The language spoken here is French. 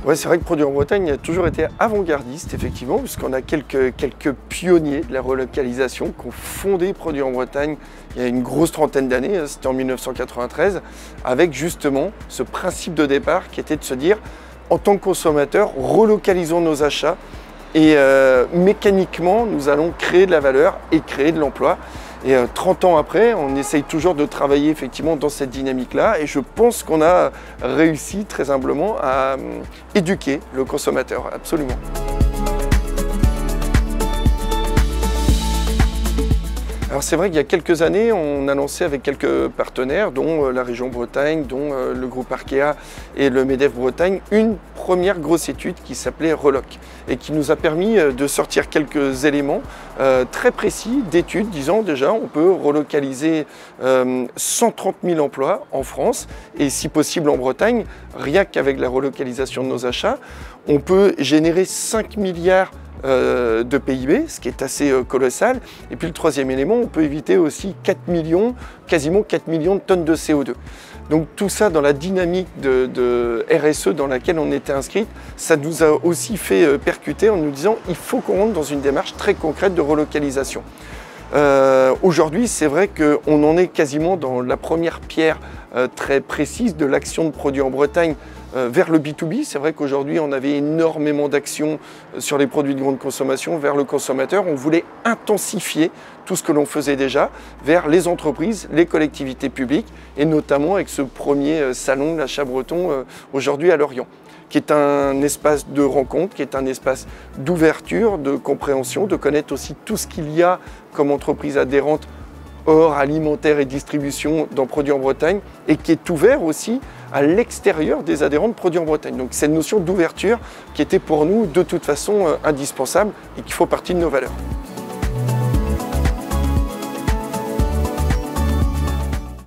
Ouais, c'est vrai que Produire en Bretagne a toujours été avant-gardiste, effectivement, puisqu'on a quelques pionniers de la relocalisation qui ont fondé Produire en Bretagne il y a une grosse trentaine d'années, c'était en 1993, avec justement ce principe de départ qui était de se dire, en tant que consommateur, relocalisons nos achats et mécaniquement, nous allons créer de la valeur et créer de l'emploi. Et 30 ans après, on essaye toujours de travailler effectivement dans cette dynamique-là et je pense qu'on a réussi très humblement à éduquer le consommateur, absolument. Alors c'est vrai qu'il y a quelques années, on a lancé avec quelques partenaires, dont la région Bretagne, dont le groupe Arkea et le MEDEF Bretagne, une première grosse étude qui s'appelait Reloc et qui nous a permis de sortir quelques éléments très précis d'études disant déjà on peut relocaliser 130 000 emplois en France et si possible en Bretagne, rien qu'avec la relocalisation de nos achats, on peut générer 5 milliards de PIB, ce qui est assez colossal. Et puis le troisième élément, on peut éviter aussi 4 millions, quasiment 4 millions de tonnes de CO2. Donc tout ça dans la dynamique de RSE dans laquelle on était inscrite, ça nous a aussi fait percuter en nous disant il faut qu'on rentre dans une démarche très concrète de relocalisation. Aujourd'hui, c'est vrai qu'on en est quasiment dans la première pierre très précise de l'action de Produire en Bretagne vers le B2B. C'est vrai qu'aujourd'hui, on avait énormément d'actions sur les produits de grande consommation vers le consommateur. On voulait intensifier tout ce que l'on faisait déjà vers les entreprises, les collectivités publiques et notamment avec ce premier salon de l'achat breton aujourd'hui à Lorient, qui est un espace de rencontre, qui est un espace d'ouverture, de compréhension, de connaître aussi tout ce qu'il y a comme entreprise adhérente hors alimentaire et distribution dans Produire en Bretagne et qui est ouvert aussi à l'extérieur des adhérents de Produire en Bretagne. Donc c'est une notion d'ouverture qui était pour nous de toute façon indispensable et qui fait partie de nos valeurs.